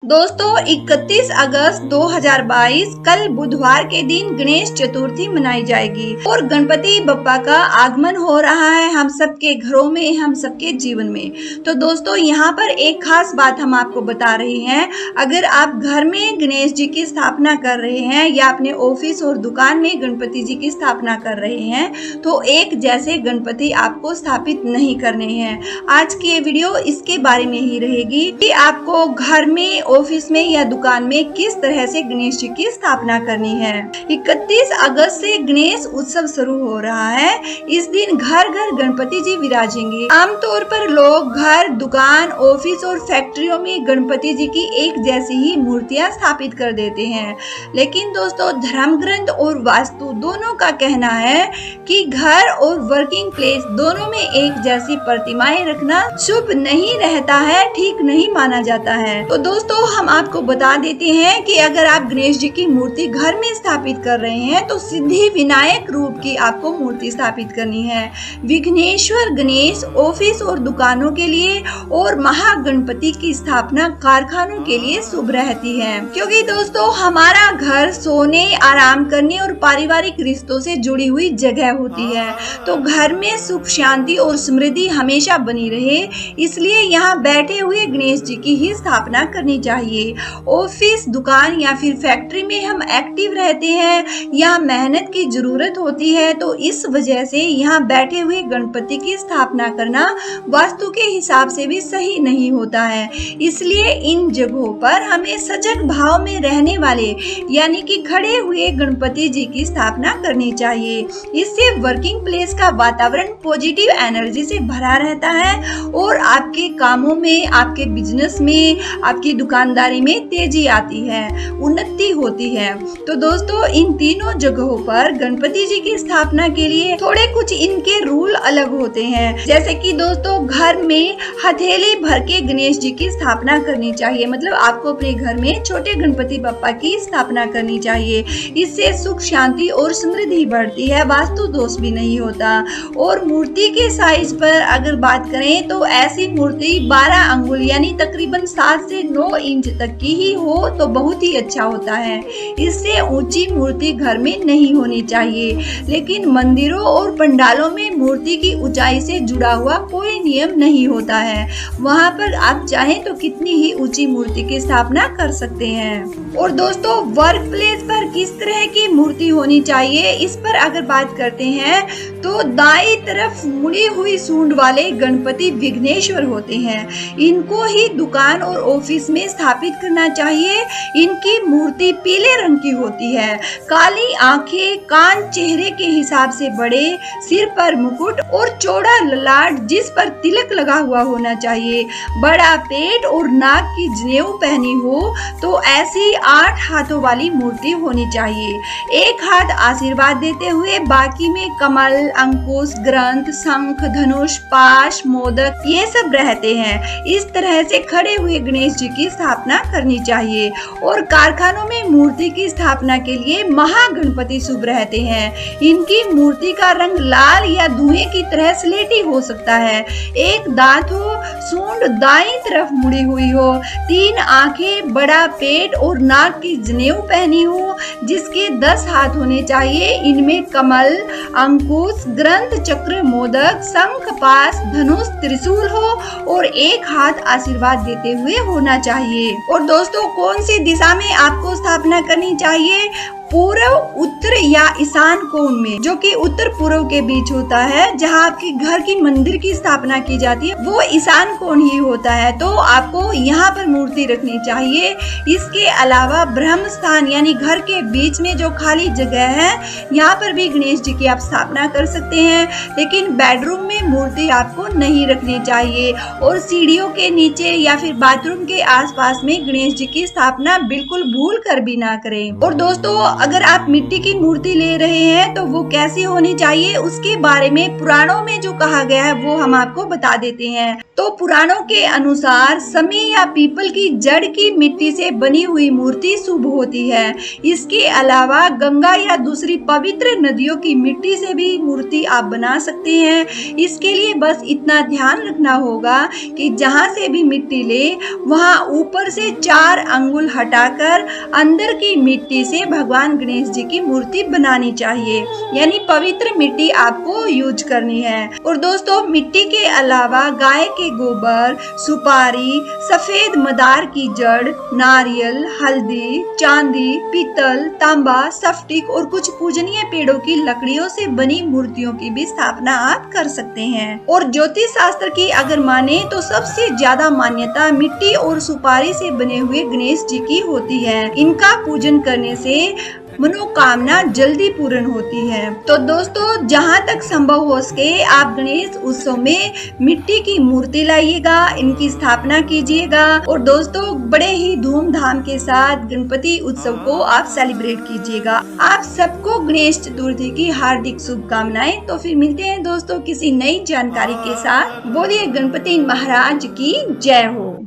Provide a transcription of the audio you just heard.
दोस्तों 31 अगस्त 2022 कल बुधवार के दिन गणेश चतुर्थी मनाई जाएगी और गणपति बप्पा का आगमन हो रहा है हम सबके घरों में, हम सबके जीवन में। तो दोस्तों यहाँ पर एक खास बात हम आपको बता रहे हैं। अगर आप घर में गणेश जी की स्थापना कर रहे हैं या अपने ऑफिस और दुकान में गणपति जी की स्थापना कर रहे हैं तो एक जैसे गणपति आपको स्थापित नहीं करने हैं। आज की ये वीडियो इसके बारे में ही रहेगी कि आपको घर में, ऑफिस में या दुकान में किस तरह से गणेश जी की स्थापना करनी है। 31 अगस्त से गणेश उत्सव शुरू हो रहा है। इस दिन घर घर गणपति जी विराजेंगे। आमतौर पर लोग घर, दुकान, ऑफिस और फैक्ट्रियों में गणपति जी की एक जैसी ही मूर्तियां स्थापित कर देते हैं, लेकिन दोस्तों धर्म ग्रंथ और वास्तु दोनों का कहना है कि घर और वर्किंग प्लेस दोनों में एक जैसी प्रतिमाएं रखना शुभ नहीं रहता है, ठीक नहीं माना जाता है। तो दोस्तों हम आपको बता देते हैं कि अगर आप गणेश जी की मूर्ति घर में स्थापित कर रहे हैं तो सिद्धि विनायक रूप की आपको मूर्ति स्थापित करनी है। विघ्नेश्वर गणेश ऑफिस और दुकानों के लिए और महागणपति की स्थापना कारखानों के लिए शुभ रहती है, क्योंकि दोस्तों हमारा घर सोने, आराम करने और पारिवारिक रिश्तों से जुड़ी हुई जगह होती है। तो घर में सुख, शांति और समृद्धि हमेशा बनी रहे, इसलिए यहाँ बैठे हुए गणेश जी की ही स्थापना करनी चाहिए। ऑफिस, दुकान या फिर फैक्ट्री में हम एक्टिव रहते हैं, यहाँ मेहनत की जरूरत होती है, तो इस वजह से यहाँ बैठे हुए गणपति की स्थापना करना वास्तु के हिसाब से भी सही नहीं होता है। इसलिए इन जगहों पर हमें सजग भाव में रहने वाले यानी कि खड़े हुए गणपति जी की स्थापना करनी चाहिए। इससे वर्किंग प्लेस का वातावरण पॉजिटिव एनर्जी से भरा रहता है और आपके कामों में, आपके बिजनेस में, आपकी दुकानदारी में तेजी आती है, उन्नति होती है। तो दोस्तों इन तीनों जगहों पर गणपति जी की स्थापना के लिए थोड़े कुछ इनके रूल अलग होते हैं। जैसे कि दोस्तों घर में हथेली भर के गणेश जी की स्थापना करनी चाहिए, मतलब आपको अपने घर में छोटे गणपति बप्पा की स्थापना करनी चाहिए। इससे सुख, शांति और समृद्धि बढ़ती है, वास्तु दोष भी नहीं होता। और मूर्ति के साइज पर अगर बात करें तो ऐसी मूर्ति 12 अंगुल यानी तकरीबन 7 से 9 इंच तक की ही हो तो बहुत ही अच्छा होता है। इससे ऊंची मूर्ति घर में नहीं होनी चाहिए, लेकिन मंदिरों और पंडालों में मूर्ति की ऊंचाई से जुड़ा हुआ कोई नियम नहीं होता है। वहां पर आप चाहें तो कितनी ही ऊंची मूर्ति की स्थापना कर सकते हैं। और दोस्तों वर्क प्लेस पर किस तरह की मूर्ति होनी चाहिए, इस पर अगर बात करते हैं तो दाईं तरफ मुड़ी हुई सूंड वाले गणपति विघ्नेश्वर होते हैं। इनको ही दुकान और ऑफिस में स्थापित करना चाहिए। इनकी मूर्ति पीले रंग की होती है, काली आंखें, कान चेहरे के हिसाब से बड़े, सिर पर मुकुट और चौड़ा ललाट जिस पर तिलक लगा हुआ होना चाहिए, बड़ा पेट और नाक की जनेऊ पहनी हो तो ऐसी 8 हाथों वाली मूर्ति होनी चाहिए। एक हाथ आशीर्वाद देते हुए बाकी में कमल, अंकुश, ग्रंथ, शंख, धनुष, पाश, मोदक ये सब रहते हैं। इस तरह से खड़े हुए गणेश जी की स्थापना करनी चाहिए। और कारखानों में मूर्ति की स्थापना के लिए महागणपति शुभ रहते हैं। इनकी मूर्ति का रंग लाल या धुएं की तरह स्लेटी हो सकता है। एक दांत हो, सूंड दाईं तरफ मुड़ी हुई हो, 3 आंखें, बड़ा पेट और नाक की जनेऊ पहनी हो, जिसके 10 हाथ होने चाहिए। इनमें कमल, अंकुश, ग्रंथ, चक्र, मोदक, शंख, पाश, धनुष, त्रिशूल हो और एक हाथ आशीर्वाद देते हुए होना चाहिए। और दोस्तों कौन सी दिशा में आपको स्थापना करनी चाहिए? पूर्व, उत्तर या ईशान कोण में, जो कि उत्तर पूर्व के बीच होता है। जहां आपके घर की मंदिर की स्थापना की जाती है वो ईशान कोण ही होता है, तो आपको यहाँ पर मूर्ति रखनी चाहिए। इसके अलावा ब्रह्म स्थान यानी घर के बीच में जो खाली जगह है यहाँ पर भी गणेश जी की आप स्थापना कर सकते हैं, लेकिन बेडरूम में मूर्ति आपको नहीं रखनी चाहिए। और सीढ़ियों के नीचे या फिर बाथरूम के आसपास में गणेश जी की स्थापना बिल्कुल भूल कर भी ना करें। और दोस्तों अगर आप मिट्टी की मूर्ति ले रहे हैं तो वो कैसी होनी चाहिए, उसके बारे में पुराणों में जो कहा गया है वो हम आपको बता देते हैं। तो पुराणों के अनुसार समी या पीपल की जड़ की मिट्टी से बनी हुई मूर्ति शुभ होती है। इसके अलावा गंगा या दूसरी पवित्र नदियों की मिट्टी से भी मूर्ति आप बना सकते हैं। इसके लिए बस इतना ध्यान रखना होगा कि जहाँ से भी मिट्टी ले वहाँ ऊपर से 4 अंगुल हटाकर अंदर की मिट्टी से भगवान गणेश जी की मूर्ति बनानी चाहिए, यानी पवित्र मिट्टी आपको यूज करनी है। और दोस्तों, मिट्टी के अलावा गाय के गोबर, सुपारी, सफेद मदार की जड़, नारियल, हल्दी, चांदी, पीतल, तांबा, स्फटिक और कुछ पूजनीय पेड़ों की लकड़ियों से बनी मूर्तियों की भी स्थापना आप कर सकते हैं। और ज्योतिष शास्त्र की अगर माने तो सबसे ज्यादा मान्यता मिट्टी और सुपारी से बने हुए गणेश जी की होती है। इनका पूजन करने से मनोकामना जल्दी पूर्ण होती है। तो दोस्तों, जहाँ तक संभव हो सके आप गणेश उत्सव में मिट्टी की मूर्ति लाइएगा, इनकी स्थापना कीजिएगा और दोस्तों बड़े ही धूमधाम के साथ गणपति उत्सव को आप सेलिब्रेट कीजिएगा। आप सबको गणेश चतुर्थी की हार्दिक शुभकामनाएं। तो फिर मिलते हैं दोस्तों किसी नई जानकारी के साथ। बोलिए गणपति महाराज की जय हो।